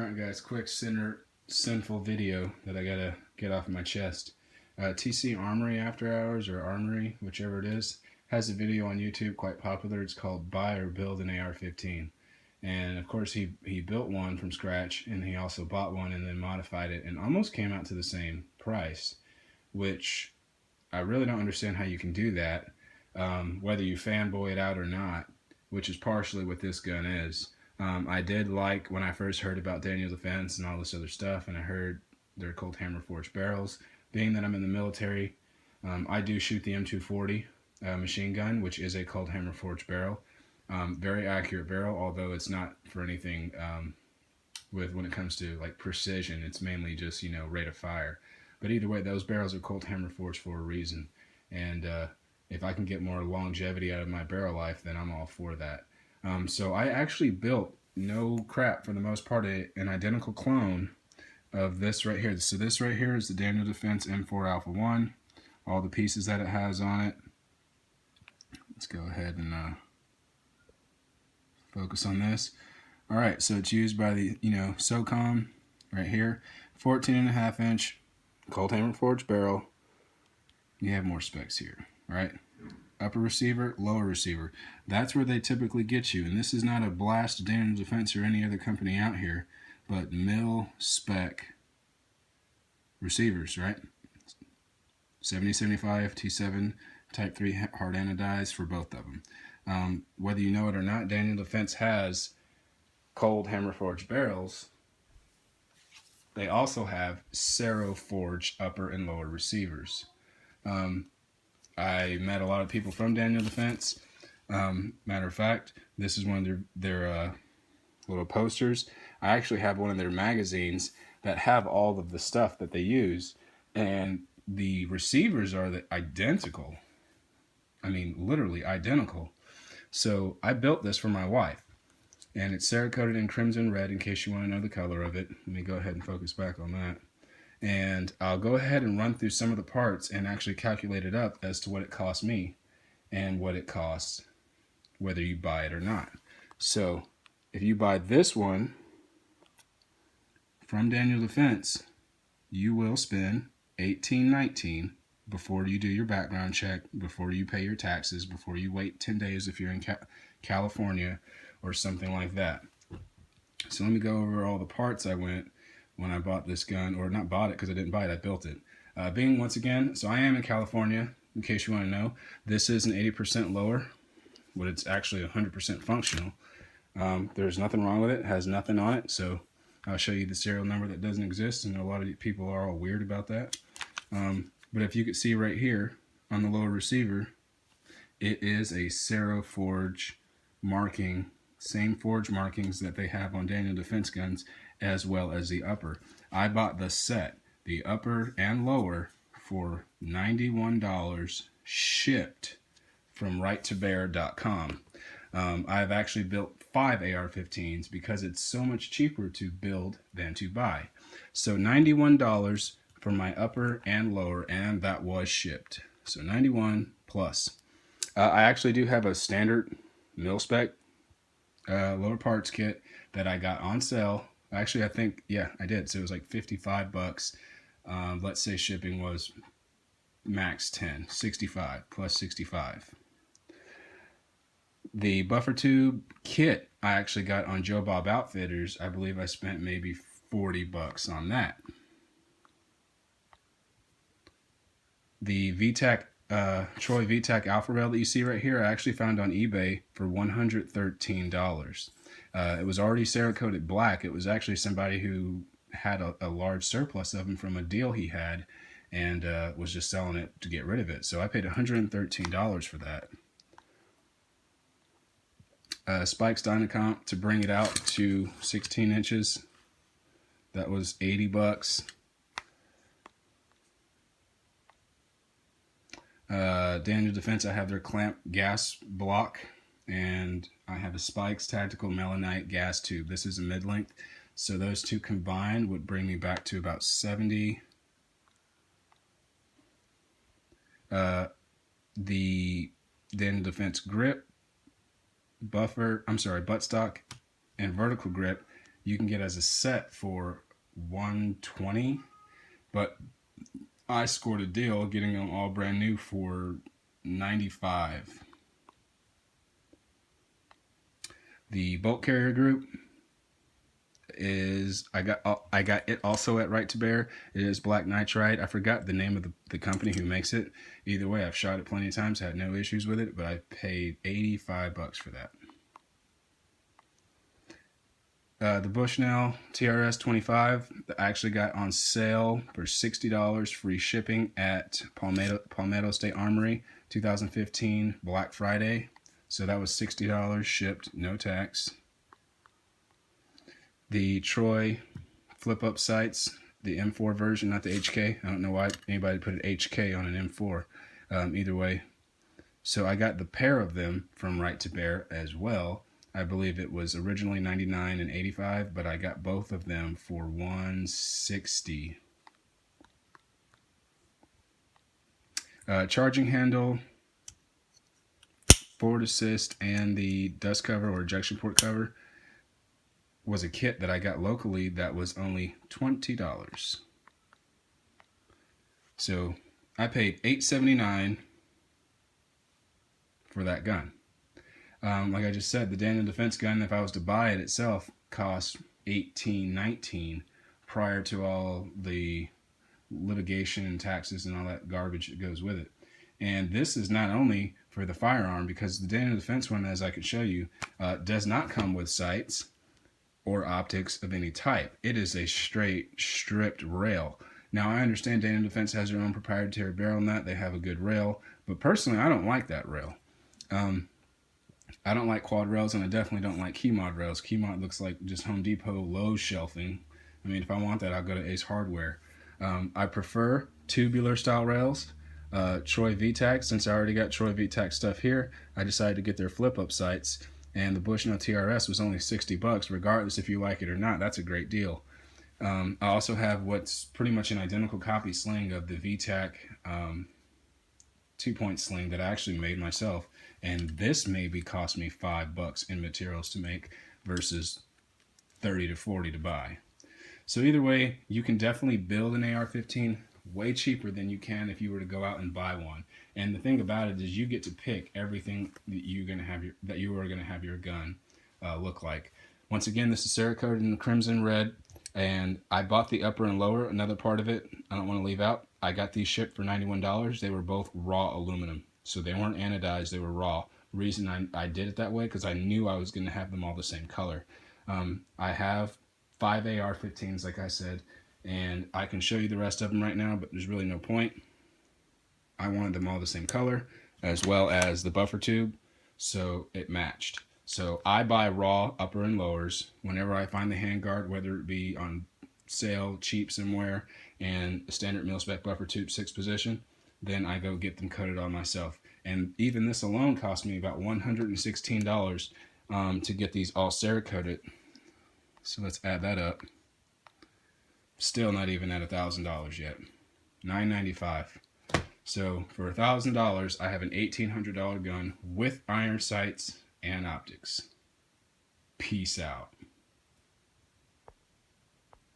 Alright guys, quick sinful video that I gotta get off my chest. TC Armory After Hours, or Armory, whichever it is, has a video on YouTube quite popular. It's called Buy or Build an AR-15. And of course he built one from scratch, and he also bought one and then modified it and almost came out to the same price, which I really don't understand how you can do that, whether you fanboy it out or not, which is partially what this gun is. I did like when I first heard about Daniel Defense and all this other stuff, and I heard they're called hammer forged barrels. Being that I'm in the military, I do shoot the M240 machine gun, which is a cold hammer forged barrel. Very accurate barrel, although it's not for anything when it comes to like precision. It's mainly just, rate of fire. But either way, those barrels are cold hammer forged for a reason. And if I can get more longevity out of my barrel life, then I'm all for that. So I actually built, no crap for the most part, an identical clone of this right here. So this right here is the Daniel Defense M4 Alpha 1. All the pieces that it has on it. Let's go ahead and focus on this. Alright, so it's used by the, SOCOM right here. 14.5 inch cold hammer forged barrel. You have more specs here, right? Upper receiver, lower receiver. That's where they typically get you. And this is not a blast Daniel Defense or any other company out here, but mil spec receivers, right? 7075 T7 Type 3 hard anodized for both of them. Whether you know it or not, Daniel Defense has cold hammer forged barrels. They also have Cero forged upper and lower receivers. I met a lot of people from Daniel Defense. Matter of fact, this is one of their little posters. I actually have one of their magazines that have all of the stuff that they use, and the receivers are identical. I mean, literally identical. So I built this for my wife, and it's Cerakoted in crimson red in case you want to know the color of it. Let me go ahead and focus back on that. And I'll go ahead and run through some of the parts and actually calculate it up as to what it costs me and what it costs whether you buy it or not. So if you buy this one from Daniel Defense, you will spend $18.19 before you do your background check, before you pay your taxes, before you wait 10 days if you're in California or something like that. So let me go over all the parts I went when I bought this gun, or not bought it because I didn't buy it, I built it. Being once again, so I am in California, in case you want to know. This is an 80% lower, but it's actually 100% functional. There's nothing wrong with it, has nothing on it, so I'll show you the serial number that doesn't exist, and a lot of people are all weird about that. But if you could see right here on the lower receiver, it is a Cero forge marking, same forge markings that they have on Daniel Defense guns, as well as the upper. I bought the set, the upper and lower, for $91 shipped from righttobear.com. I've actually built 5 AR-15s because it's so much cheaper to build than to buy. So $91 for my upper and lower, and that was shipped. So $91 plus. I actually do have a standard mil-spec lower parts kit that I got on sale. Actually, I think, yeah, I did. So it was like 55 bucks. Let's say shipping was max 10, 65 plus 65. The buffer tube kit I actually got on Joe Bob Outfitters. I believe I spent maybe 40 bucks on that. The VTAC, Troy VTAC Alpha Rail that you see right here, I actually found on eBay for $113. It was already Cerakoted black. It was actually somebody who had a large surplus of them from a deal he had, and was just selling it to get rid of it. So I paid $113 for that. Spikes Dynacomp to bring it out to 16 inches. That was 80 bucks. Daniel Defense, I have their clamp gas block, and I have a Spikes Tactical Melanite gas tube. This is a mid-length, so those two combined would bring me back to about 70. The Daniel Defense grip, buttstock, and vertical grip you can get as a set for $120, but I scored a deal getting them all brand new for $95. The bolt carrier group is I got it also at Right to Bear. It is black nitride. I forgot the name of the company who makes it. Either way, I've shot it plenty of times, had no issues with it, but I paid $85 for that. The Bushnell TRS 25 I actually got on sale for $60 free shipping at Palmetto State Armory, 2015 Black Friday. So that was $60 shipped, no tax. The Troy flip-up sights, the M4 version, not the HK. I don't know why anybody put an HK on an M4. Either way. So I got the pair of them from Right to Bear as well. I believe it was originally $99 and $85, but I got both of them for $160. Charging handle, forward assist, and the dust cover or ejection port cover was a kit that I got locally that was only $20. So I paid $879 for that gun. Like I just said, the Daniel Defense gun, if I was to buy it itself, cost $18-19 prior to all the litigation and taxes and all that garbage that goes with it. And this is not only for the firearm, because the Daniel Defense one, as I can show you, does not come with sights or optics of any type. It is a straight stripped rail. Now I understand Daniel Defense has their own proprietary barrel in that. They have a good rail, but personally I don't like that rail. I don't like quad rails, and I definitely don't like key mod rails. Key mod looks like just Home Depot Lowe's shelving. I mean, if I want that, I'll go to Ace Hardware. I prefer tubular style rails. Troy VTAC, since I already got Troy VTAC stuff here, I decided to get their flip-up sights, and the Bushnell TRS was only $60, regardless if you like it or not. That's a great deal. I also have what's pretty much an identical copy sling of the VTAC 2-point sling that I actually made myself, and this maybe cost me $5 in materials to make versus $30 to $40 to buy. So either way, you can definitely build an AR-15 way cheaper than you can if you were to go out and buy one. And the thing about it is you get to pick everything that you are going to have your gun look like. Once again, this is Cerakoted in the crimson red, and I bought the upper and lower. Another part of it I don't want to leave out, I got these shipped for $91. They were both raw aluminum, so they weren't anodized, they were raw. Reason I did it that way, because I knew I was going to have them all the same color. I have 5 AR-15s, like I said, and I can show you the rest of them right now, but there's really no point. I wanted them all the same color, as well as the buffer tube, so it matched. So I buy raw upper and lowers whenever I find the handguard, whether it be on sale, cheap somewhere, and a standard mil-spec buffer tube 6 position, then I go get them coated on myself. And even this alone cost me about $116 to get these all Cerakoted. So let's add that up. Still not even at $1,000 yet. $995. So for $1,000, I have an $1,800 gun with iron sights and optics. Peace out.